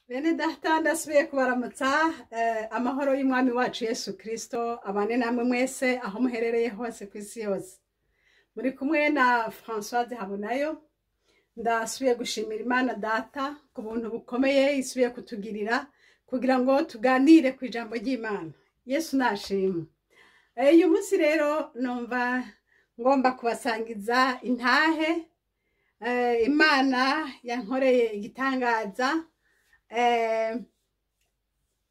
Bene data ndasubiye kubaramutsa amahoro y'umwami wacu Yesu Kristo abane namwe mwese aho muherereye hose ku isi yose. Muri kumwe na Françoise Habonayo. Ndasubiye gushimira Imana data ku buntu bukomeye isubiye kutugirira kugira ngo tuganire ku ijambo ry'Imana. Yesu nashimwe. Uyu munsi rero numva ngomba kubasangiza intahe Imana yankoreye igitangaza.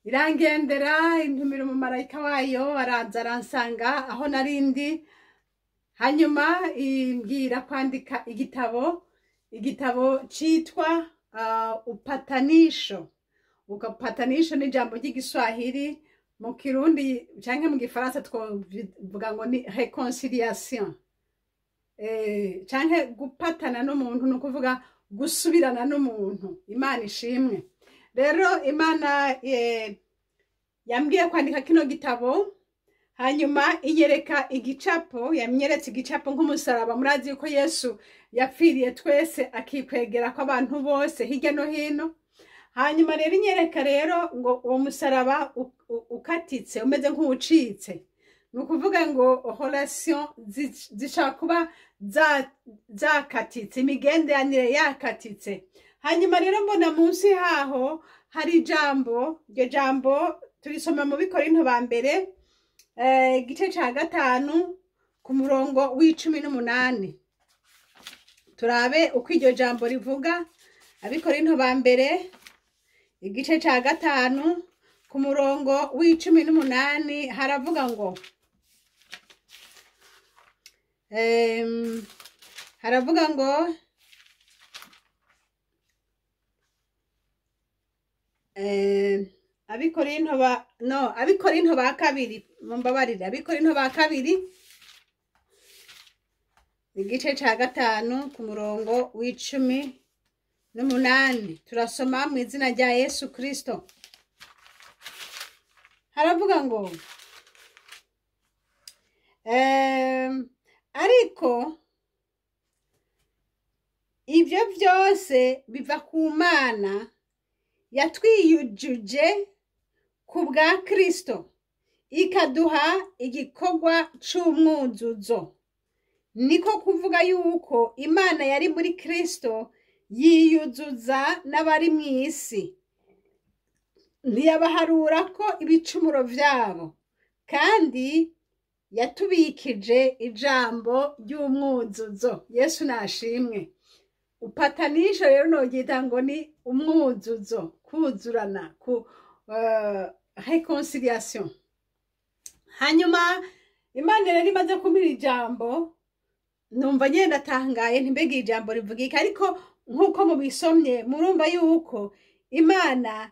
Irangendera intumira umumarayika wayo araza aransanga aho narindi, hanyuma imbwira kwandika igitabo citwa upatanisho. Upatanisho ni ijambo ry'igiswahili, mu kirundi canke mu gifaransa twovuga ngo ni reconciliation. Canke gupatana n'umuntu ni ukuvuga gusubirana n'umuntu. Imana ishimwe. Rero Imana yambwiye kwandika kino gitabo, hanyuma inyereka igicapo, yamyeretse igicapo nk'umusaraba. Murazi yuko Yesu yapfiriye twese akikwegera ko abantu bose hirya no hino. Hanyuma rero inyereka rero ngo uwo musaraba ukatitse umeze nk'ucitse, ni ukuvuga ngo relation zishaka kuba zakatitse, imigenderanire yakatitse. Hanyuma rero mbona munsi haho hari ijambo, iryo jambo turisoma mu Bikorinto ba mbere igice ca 5 ku murongo w'18. Turabe uko iryo jambo rivuga. Abikorinto ba mbere igice ca 5 ku murongo w'18 haravuga ngo haravuga ngo Abikorinto ba kabiri, mumbabarire, Abikorinto ba kabiri igice ca 5 ku murongo w'18 turasoma mu izina rya Yesu Kristo. Haravuga ngo ariko ivyo vyose biva ku Mana yatwiyujuje ku bwa Kristo, ikaduha igikorwa c'umwuzuzo. Niko kuvuga yuko Imana yari muri Kristo yiyuzuza n'abari mw'isi, ntiyabaharura ko ibicumuro vyabo, kandi yatubikije ijambo ry'umwuzuzo. Yesu nashimwe. Upatanisho rero nogira ngo ni umwuzuzo, kuzurana, reconciliation. Hanyuma Imana rero imaze kumira ijambo, numva nyenda tangaye ntimbega ijambo rivugika, ariko nkuko mubisomye murumva yuko Imana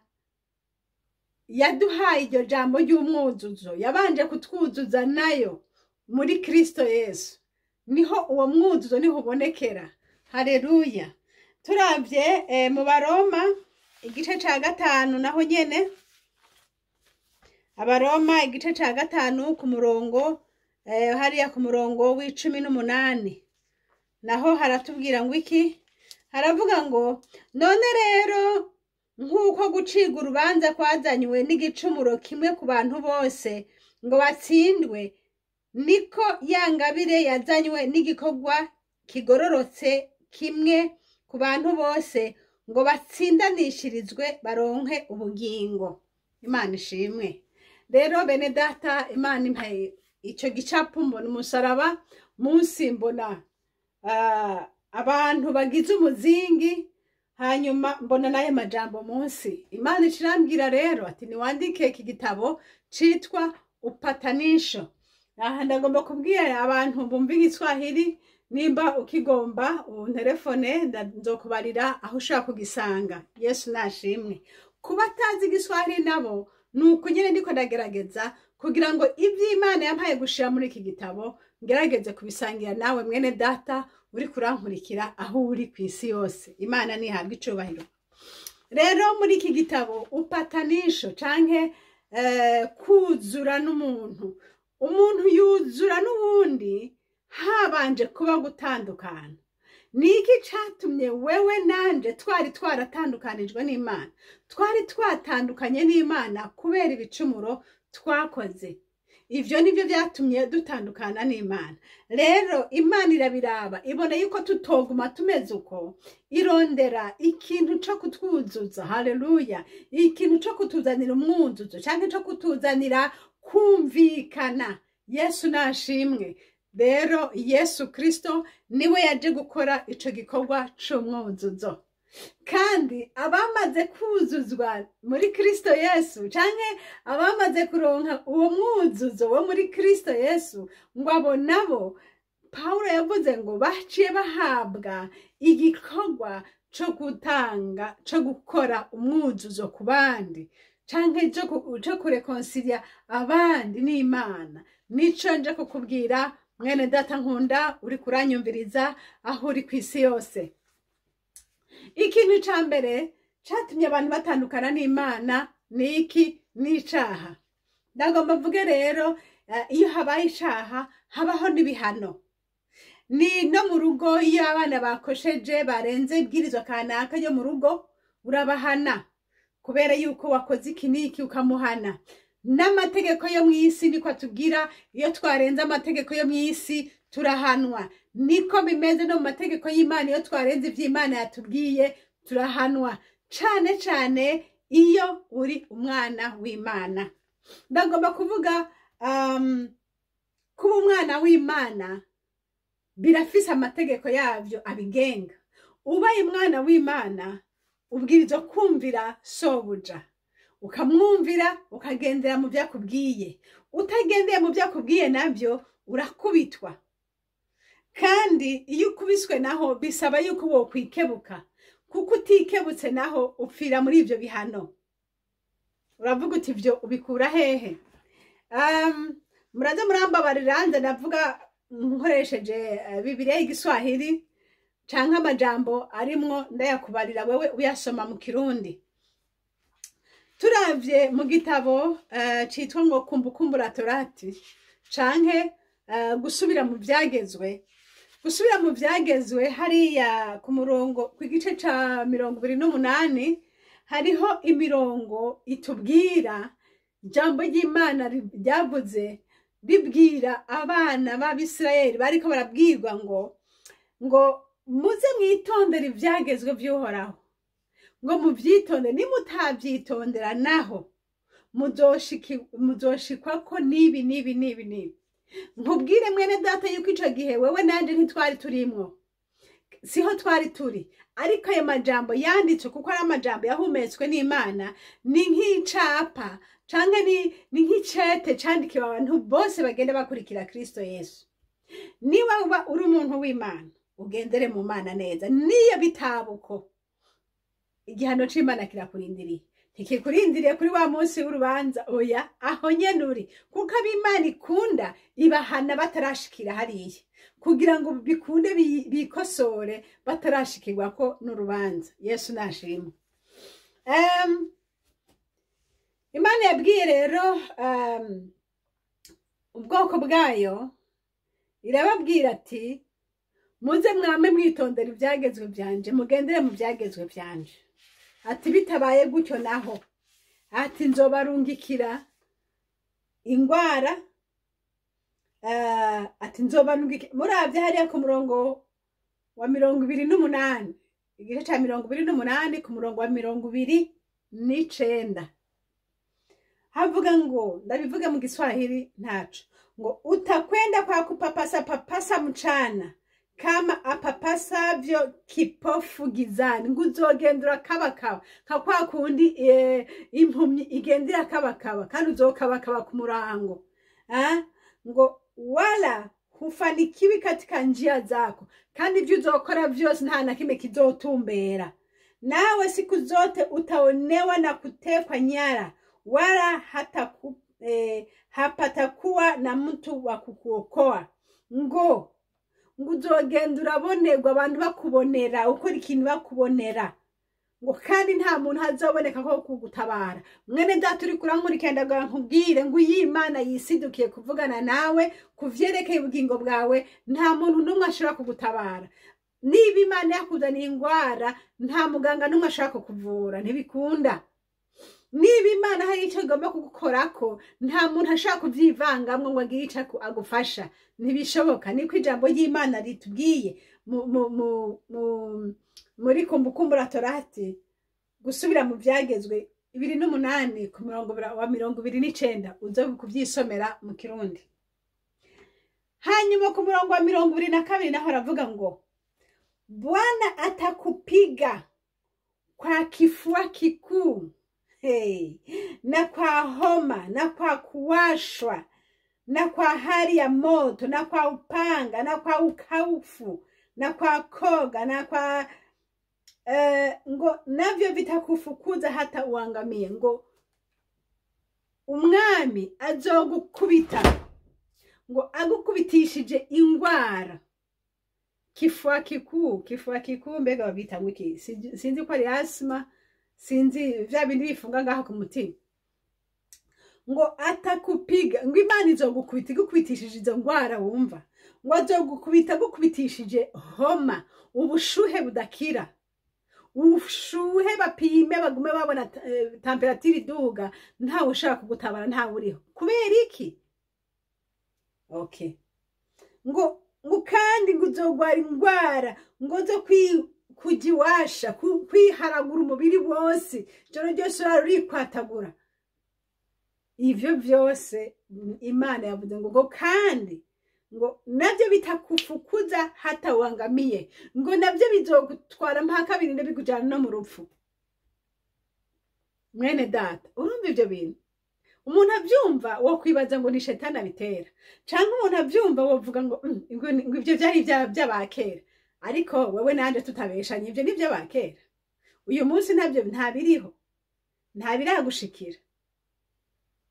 yaduhaye iryo jambo ry'umwuzuzo, yabanje kutwuzuza nayo muri Kristo Yesu. Niho uwo mwuzuzo niho ubonekera. Haleluya. Turavye mu Baroma igice ca 5 naho nyene, Abaroma igice ca 5 ku murongo hariya ku murongo w'18 naho haratubwira ngo iki? Haravuga ngo none rero nk'uko guciga urubanza kwazanywe n'igicumuro kimwe ku bantu bose ngo batsindwe, niko yangabire yazanywe n'igikorwa kigororotse kimwe ku bantu bose ngo batsindanishirizwe baronke ubugingo. Imana ishimwe. Rero bene data, Imana impaye ico gicapo, mbona umusaraba munsi, mbona abantu bagize umuzingi, hanyuma mbona naye majambo munsi. Imana icirambwira rero ati niwandike iki gitabo citwa upatanisho. Aha ndagomba kubwira abantu bumva igiswahili, nimba ukigomba unterefone nzokubarira aho ushaka kugisanga. Yesu nashimwe. Kuba atazi igiswahili nabo nuko nyene ndiko ndagerageza kugira ngo ivy'Imana yampaye gushira muri iki gitabo ngerageze kubisangira nawe mwene data uri kurankurikira aho uri kw'isi yose. Imana nihabwa icubahiro. Rero muri iki gitabo upatanisho canke kuzura n'umuntu, umuntu yuzura n'uwundi habanje kuba gutandukana. ni iki catumye wewe nanje twari twaratandukanijwe n'Imana, twari twatandukanye n'Imana kubera ibicumuro twakoze. Ivyo nivyo vyatumye dutandukana n'Imana. Rero Imana irabiraba, ibona yuko tutoguma tumeze uko, irondera ikintu co kutwuzuza. Haleluya! Ikintu co kutuzanira umwuzuzo canke co kutuzanira kumvikana. Yesu nashimwe. Rero Yesu Kristo niwe yaje gukora ico gikorwa c'umwuzuzo. Kandi abamaze kuzuzwa muri Kristo Yesu canke abamaze kuronka uwo mwuzuzo wo muri Kristo Yesu, ngo abo nabo Paulo yavuze ngo baciye bahabwa igikorwa co gutanga, co gukora umwuzuzo ku bandi, canke co kurekonsilia abandi n'Imana. Nico nje kukubwira mwene data nkunda uri kuranyumviriza aho uri kw'isi yose. Ikintu ca mbere catumye abantu batandukana n'Imana ni iki? Ni icaha. Ndagomba mvuge rero, iyo habaye icaha habaho n'ibihano. Ni no mu rugo, iyo abana bakosheje barenze ibwirizwa kanaka yo mu rugo, urabahana kubera yuko wakoze iki n'iki, ukamuhana. N'amategeko yo mw'isi niko atubwira, iyo twarenze amategeko yo mw'isi turahanwa. Niko bimeze no mu mategeko y'Imana, iyo twarenze ivy'Imana yatubwiye turahanwa, cane cane iyo uri umwana w'Imana. Ndagomba kuvuga kuba umwana w'Imana birafise amategeko yavyo abigenga. Ubaye umwana w'Imana ubwirizwa kumvira sobuja, ukamwumvira, ukagendera mu vyakubwiye. Utagendeye mu vyakubwiye navyo urakubitwa. Kandi iyo ukubiswe naho bisaba yuko wokwikebuka, kuko utikebutse naho upfira muri ivyo bihano. Uravuga uti ivyo ubikura hehe? Muraza murambabarira nze navuga nkoresheje Bibiliya y'Igiswahili canke amajambo arimwo ndayakubarira wewe uyasoma mu Kirundi. Turavye mu gitabo citwa ngo Kumbukumbu la Torati canke gusubira mu vyagezwe. Gusubira mu vyagezwe hariya ku murongo ku gice ca 28 hariho imirongo itubwira ijambo ry'Imana ryavuze ribwira abana b'Abisirayeli bariko barabwirwa ngo muze mwitondera ivyagezwe vy'Uhoraho, ngo muvyitonde. Nimutavyitondera naho muzoshikwa nibi nibi nibi nibi. Nkubwire mwene data yuko ico gihe wewe nanje ntitwari turimwo, siho twari turi, ariko ayo majambo yanditswe kuko ari amajambo yahumetswe n'Imana, ni nk'icapa canke ni nk'icete candikiwe abantu bose bagenda bakurikira Kristo Yesu. Niba uba uri umuntu w'Imana ugendere mu Mana neza, niyo bitabuko igihano c'Imana kirakurindiriye. Ntikikurindiriye kuri wa munsi w'urubanza, oya, aho nyene uri, kuko ab'Imana ikunda ibahana batarashikira hariya, kugira ngo bikunde bikosore batarashikirwako n'urubanza. Yesu nashimwe. Imana yabwiye rero ubwoko bwayo, irababwira ati muze mwame mwitondera ivyagezwe vyanje, mugendere mu vyagezwe vyanje. Ati bitabaye gutyo naho, ati nzobarungikira ingwara, ati nzobarungikira. Muravye hariya ku murongo wa 28, igice ca 28 ku murongo wa 29 havuga ngo, ndabivuga mu Kiswahili ntaco, ngo utakwenda kwa kupapasa papasa mchana kama apapasavyo kipofu gizani, ngo uzogendera kabakaba nka kwa kundi impumyi igendera kabakaba, kandi uzokabakaba ku murango. Ngo wala hufanikiwi katika njia zako, kandi ivyo uzokora vyose nta na kimwe kizotumbera. Nawe siku zote utaonewa na kutekwa nyara, wala hapatakuwa na mtu wa kukuokoa. Ngo uzogenda urabonerwa, abantu bakubonera, ukora ikintu bakubonera, ngo kandi nta muntu hazoboneka ko kugutabara. Mwene data uri kurankurikira ndaga nkubwire ngo Imana yisidukiye kuvugana nawe kuvyerekeye ubugingo bwawe, nta muntu numwe ashobora kugutabara. niba imana yakuzaniye ingwara nta muganga n'umwe ashaka kukuvura, ntibikunda. Niba imana hari icyo igomba kugukorako nta muntu ashaka kuvyivangamwo ngo agire ico agufasha, ntibishoboka. Niko ijambo ry'Imana ritubwiye muri Kumbukumbu la Torati, gusubira mu vyagezwe 2:8 ku murongo wa 29 uzo kuvyisomera mu Kirundi. Hanyuma ku murongo wa 22 naho aravuga ngo Bwana atakupiga kwa kifua kikuu, na kwa homa, na kwa kuwashwa, na kwa hali ya moto, na kwa upanga, na kwa ukaufu, na kwa koga, na kwa ngo navyo vitakufukuza hata uangamie. Ngo umwami azogukubita, ngo agukubitishije ingwara. Kifua kikuu mbega babita ngwiki, sinzi ko ari asma, sinzi vya bindi bifunga ngaho ku mutima. Ngo atakupiga, ngo Imana izogukubita igukubitishije izo ngwara wumva. Ngo azogukubita gukubitishije homa, ubushuhe budakira. Ubushuhe bapime bagume babona temperature iduga, ntawe ushaka kugutabara, ntawe uriho. Kubera iki? Okay. Ngo kandi ngo uzogwara ingwara, ngo zo kujiwasha, kwiharagura umubiri wose, joro ryose urarikwatagura. Ivyo vyose Imana yavuze ngo kandi ngo navyo bitakufukuza hata uangamiye, ngo navyo bizogutwara mpaka birinde bikujana no mu rupfu. Mwene data, urumva ivyo bintu? Umuntu avyumva wo kwibaza ngo ni shetani abitera, canke umuntu avyumva wovuga ngo ivyo vyari by'abakera. Ariko wewe nanje tutabeshanye, ivyo ni by'abakera. Uyu munsi ntabyo ntabiriho, ntabiragushikira.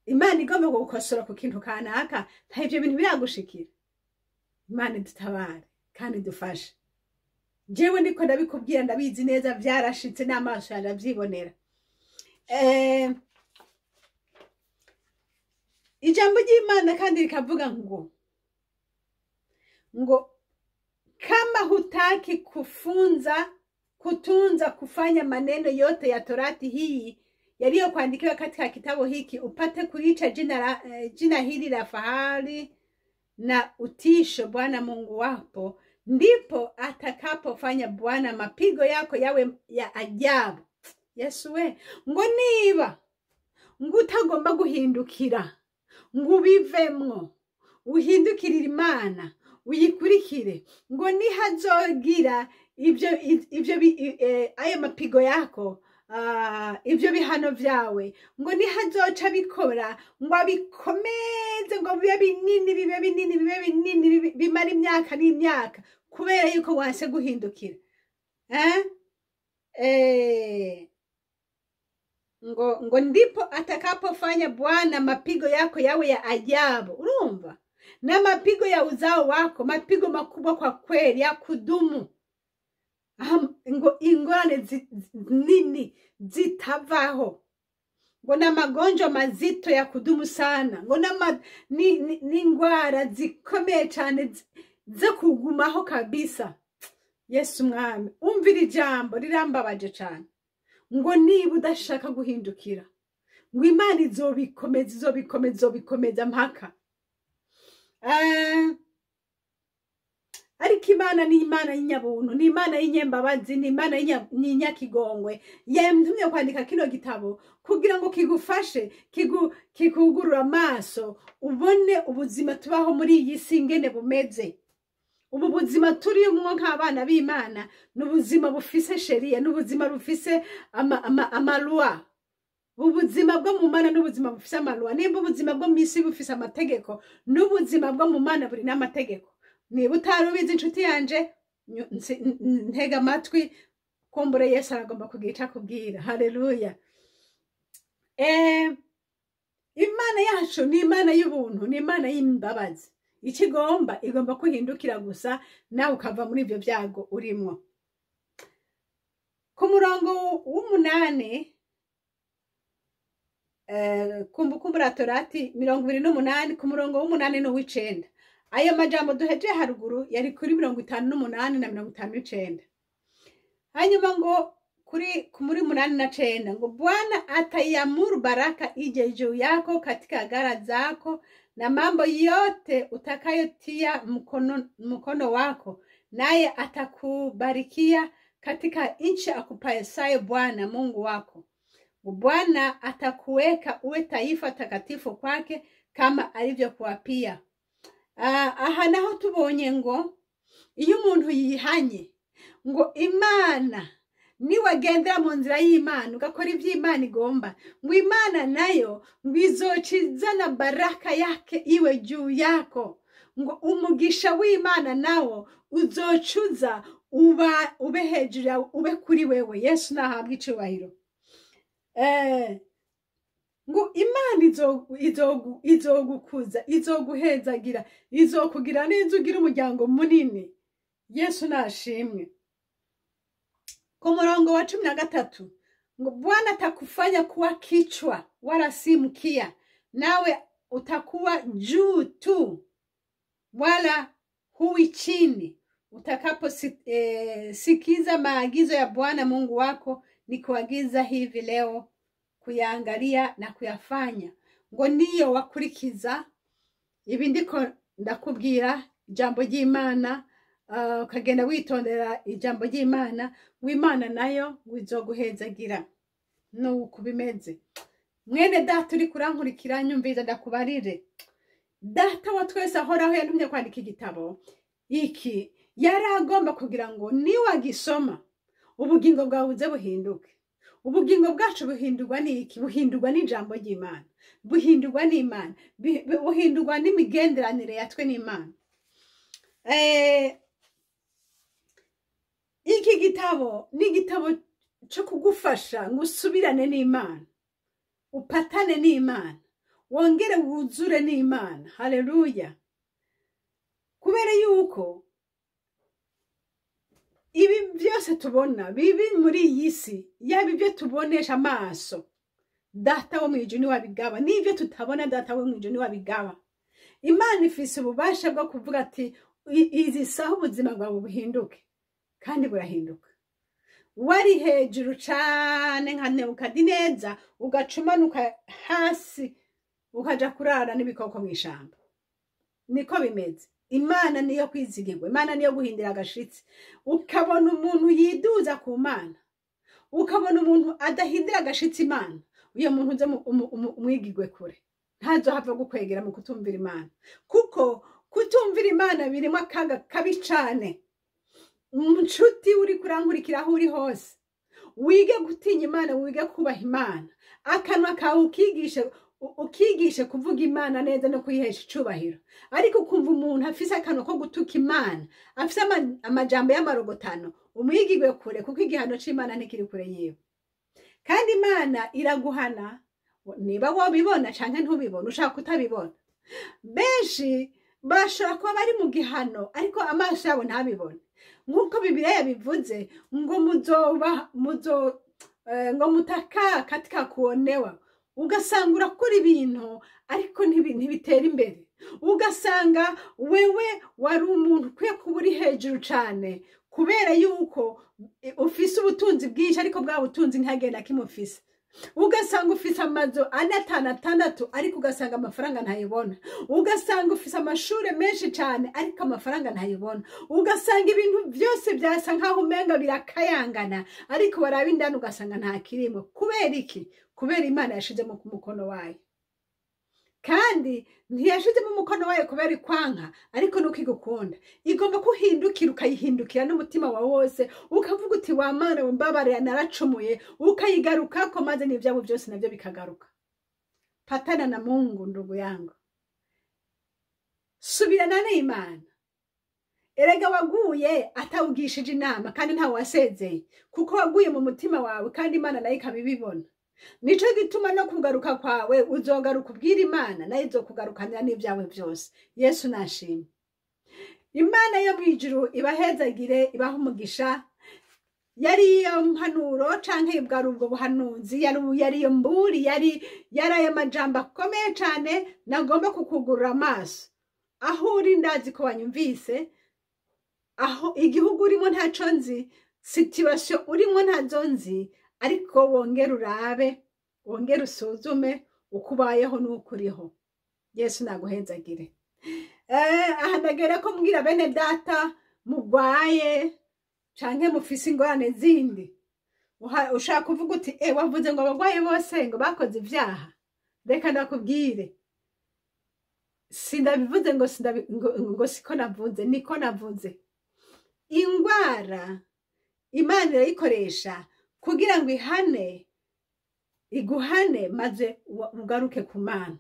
Imana igomba gukosora ku kintu kanaka, nta ivyo bintu biragushikira. Imana dutabare kandi dufashe. Jewe ndiko ndabikubwira ndabizi neza, vyarashitse n'amaso yaravyibonera. Ijambo ry'Imana kandi rikavuga ngo kama hutaki kutunza kufanya maneno yote ya Torati hii yaliyokuandikiwa katika kitabu hiki, upate kulicha jina hili la fahari na utisho Bwana Mungu wako, ndipo atakapofanya Bwana mapigo yako yawe ya ajabu. Yesu we, ngo niba ngo utagomba guhindukira, ngo ubivemwo, uhindukirire Imana, uyikurikire, ngo nihazogira ayo mapigo yako, ivyo bihano vyawe, ngo nihazoca bikora, ngo abikomeze, ngo bibe binini, bimara imyaka n'imyaka, kubera yuko wase guhindukira. Ngo ndipo atakapofanya Bwana mapigo yako yawe ya ajabu. Urumva? Na mapigo ya uzao wako, mapigo makubwa kwa kweli ya kudumu. Ngo ingorane nini zitavaho. Ngo na magonjwa mazito ya kudumu sana. Ngo na ingwara zikomeye cyane zo kugumaho kabisa. Yesu mwami, umvira ijambo rirambabaje cyane. Ngo niba udashaka guhindukira, ngo Imana izobikomeza mpaka. Ariko Imana ni Imana y'inyabuntu, ni Imana y'inyembabazi, ni Imana y'inyakigongwe. Yemtumye kwandika kino gitabo kugira ngo kigufashe, kikugurura amaso, ubone ubuzima tubaho muri iyi si ingene bumeze. Ubu buzima turimo nk'abana b'Imana n'ubuzima bufise sheria, n'ubuzima bufise amalwa. Ubuzima bwo mu Mana n'ubuzima bufise amalwa. Nimba ubuzima bwo misi bufise amategeko, n'ubuzima bwo mu Mana buri n'amategeko. Niba utarubizi inshuti yanje, ntega amatwi, kumbure Yesu aragomba kugira kubwira. Haleluya. Imana yacu ni Imana y'ubuntu, ni Imana y'imbabazi. Ikigomba igomba kuhindukira gusa, nawe ukava muri ibyo byago urimo. Ku murongo w'8, Kumbukumbu la Torati 28, ku murongo w'8 n'uw'9 ayo majambo duheje haruguru yari kuri 58 na 59. Hanyuma ngo muri 89 ngo Bwana ataiamuru baraka ije juu yako katika gara zako na mambo yote utakayotia mkono wako, naye atakubarikia katika nchi akupasayo Bwana Mungu wako. Bwana atakuweka uwe taifa takatifu kwake kama alivyokuapia. Aha naho tubonye ngo iyo umuntu yihanye ngo Imana niwagendera mu nzira y'Imana ugakora ivy'Imana igomba, ngo Imana nayo ngizocizana baraka yake iwe juu yako, ngo umugisha w'Imana nawo uzocuza ube hejuru ube kuri wewe. Yesu nahabwa icubahiro. Ngo Imana izogukuza, izoguhezagira, izokugira neza ugira umuryango munini. Yesu nashimwe. Kwa murongo wa 13 ngo Bwana atakufanya kuwa kichwa wala si mkia, nawe utakuwa juu tu wala huwi chini, utakapo sikiza maagizo ya Bwana Mungu wako nikuagiza hivi leo kuyaangalia na kuyafanya. Ngo niyo wakurikiza ibi ndiko ndakubwira ijambo ry'Imana, ukagenda witondera ijambo ry'Imana, w'Imana nayo wizoguhezagira. Nuko bimeze. Mwene data uri kurankurikira nyumviza ndakubarire, data wa twese ahoraho yantumye kwandika igitabo iki yaragomba kugira ngo niwagisoma ubugingo bwawe buze buhinduke. Ubugingo bwacu buhindurwa n'iki? Buhindurwa n'ijambo ry'Imana, buhindurwa n'Imana, buhindurwa n'imigenderanire yatwe n'Imana. Iki gitabo ni igitabo cyo kugufasha ngo usubirane n'Imana, upatane n'Imana, wongere wuzure n'Imana. Haleluya. Kubera yuko ibi byose tubona bibi muri iyi si, yaba ibyo tubonesha amaso, data wo mwijuru ni wabigaba, n'ibyo tutabona data wo mwijuru ni wabigaba. Imana ifise ububasha bwo kuvuga ati izi saha ubuzima bwawe buhinduke, kandi burahinduka. Wari hejuru cyane nka Nebukadineza ugacumanuka hasi ukaja kurara n'ibikoko mw'ishamba. Niko bimeze. Imana niyo kwizigirwa, Imana niyo guhindira agashitsi. Ukabona umuntu yiduza ku Mana, ukabona umuntu adahindira agashitsi Imana, uyo muntu uze umwigirwe kure. Ntazo hava gukwegera mu kutumvira Imana, kuko kutumvira Imana birimo akaga kabi cyane. Umunshuti uri kurankurikira aho uri hose, wige gutinya Imana, wige kubaha Imana. Akanwa kawe ukigishe kuvuga Imana neza no kuyihesha icubahiro. Ariko ukumva umuntu afise akanwa ko gutuka Imana, afise amajambo y'amarogotano, umwigirwe kure, kuko igihano c'Imana ntikiri kure yiwe. Kandi Imana iraguhana niba wabibona canke ntubibona, ushaka kutabibona. Benshi bashobora kuba bari mu gihano ariko amaso yabo ntabibone. Nkuko Bibiliya yabivuze ngo ngo mutaka katika kuonewa. Ugasanga urakora ibintu ariko ntibitera imbere. Ugasanga wewe wari umuntu ukwiye kuba uri hejuru cyane, kubera yuko ufise ubutunzi bwinshi ariko bwa butunzi ntagenda kimufise. Ugasanga ufise amazu 4-6 ariko ugasanga amafaranga ntayibona. Ugasanga ufise amashure menshi cyane ariko amafaranga ntayibona. Ugasanga ibintu byose byasa nkaho umenga birakayangana ariko barabindana ugasanga nta kirimo. Kubera iki? Kubera Imana yashize mu mukono wayo. Kandi ntiyashize mu mukono wayo kubera ikwanka, ariko nuko igukunda. Igomba kuhindukira ukayihindukira n'umutima wawe wose, ukavuga uti wa Mana wambabarira naracumuye, ukayigarukako maze n'ivyabo byose navyo bikagaruka. Patana na Mungu ndugu yangu. Subirana n'Imana. Erega waguye atawugishije inama kandi ntawe wasezeye, kuko waguye mu mutima wawe kandi Imana nayo ikabibibona. Nico gituma no kugaruka kwawe uzogaruka ubwira Imana, nayo izokugarukanira n'ibyawe byose. Yesu nashimye. Imana yo mwijuru ibahezagire, ibaha umugisha. Yari iyo mpanuro canke ibwari ubwo buhanuzi, yari iyo mburi, yari ayo majambo akomeye cyane nagomba kukugurura amaso aho uri ndazi ko wanyumvise, aho igihugu urimo ntaco nzi, situation urimo ntazo nzi, ariko wongere urabe, wongere usuzume uko ubayeho n'uko uriho. Yesu naguhezagire. Aha ndagera ko mbwira bene data mugwaye canke mufise ingorane zindi, ushaka kuvuga uti wavuze ngo abagwaye bose ngo bakoze ivyaha. Reka ndakubwire, sindabivuze ngo siko navuze, niko navuze. Ingwara Imana irayikoresha kugira ngo iguhane maze ugaruke ku Mana.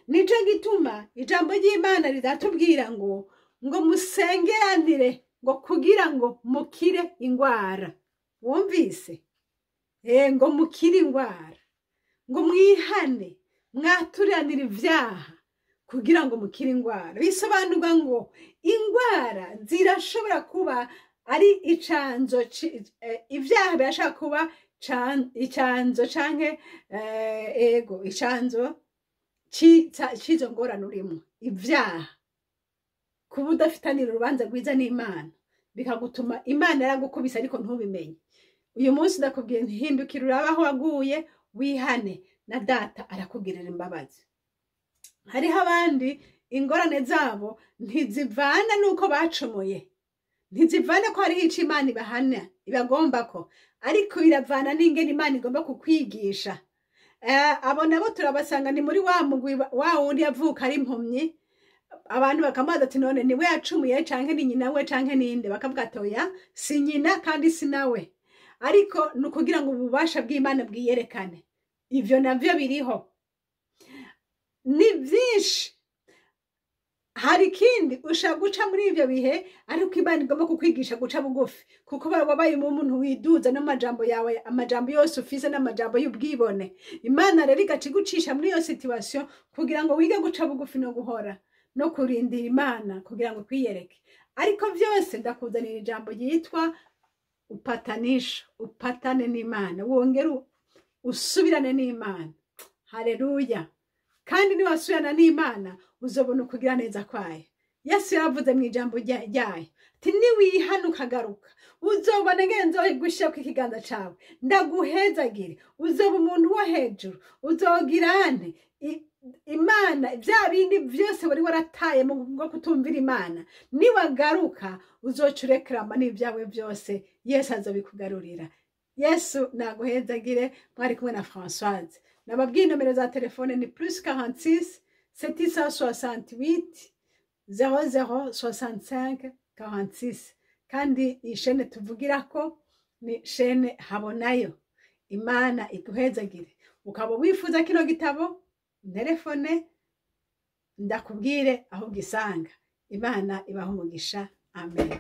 Nico gituma ijambo ry'Imana riratubwira ngo musengeranire ngo kugira ngo mukire ingwara. Wumvise? Ngo mukire ingwara, ngo mwihane, mwaturanire ivyaha kugira ngo mukire ingwara. Bisobanurwa ngo ingwara zirashobora kuba ari icanzo, ivyaha birashobora kuba icanzo canke icanzo cizo ngorane urimo. Ivyaha kuba udafitanira urubanza rwiza n'Imana bikagutuma Imana yaragukubise ariko ntubimenye. Uyu munsi ndakubwiye ntihindukire urabe aho waguye, wihane na data arakugirira imbabazi. Hariho abandi ingorane zabo ntizivana nuko bacumuye, ntizivana ko hariho ico Imana ibahana ibagomba ko, ariko iravana n'ingene Imana igomba kukwigisha. Abo nabo turabasanga ni muri wa mugwi wa wundi yavuka ari impumyi, abantu bakamubaza ati none niwe yacumuye canke ni nyina we canke ninde? Bakavuga ati oya, si nyina kandi si nawe, ariko nukugira ngo ububasha bw'Imana bwiyerekane. Ivyo navyo biriho, ni vyinshi. Hari kindi ushaka guca muri ivyo bihe, ariko Imana igomba kukwigisha guca bugufi, kuko wabaye umuntu widuza n'amajambo yawe, amajambo yose ufise n'amajambo y'ubwibone. Imana rero igaca igucisha muri iyo situation kugira ngo wige guca bugufi no guhora no kurindira Imana kugira ngo kwiyereke. Ariko vyose ndakuzanira ijambo ryitwa upatanisha, upatane n'Imana, wongere usubirane n'Imana. Haleluya. Kandi niwasubirana n'Imana uzobona ukugira neza kwayo. Yesu yaravuze mu ijambo ryayo ati niwihana ukagaruka uzobona ngene gushaka ikiganza cawe ndaguhezagire, uzoba umuntu wo hejuru, uzogirane Imana vya bindi vyose wari warataye mu bwo kutumvira Imana, niwagaruka uzocurekrama n'ivyawe vyose Yesu azobikugarurira. Yesu naguhezagire. Mwari kumwe na Françoise. Nababwiye nomero za telefone ni +46 768 0065 46. Kandi ishene tuvugirako ni shene Habonayo. Imana iguhezagire. Ukaba wifuza kino gitabo, telefone ndakubwire aho gisanga. Imana ibaha umugisha. Amen.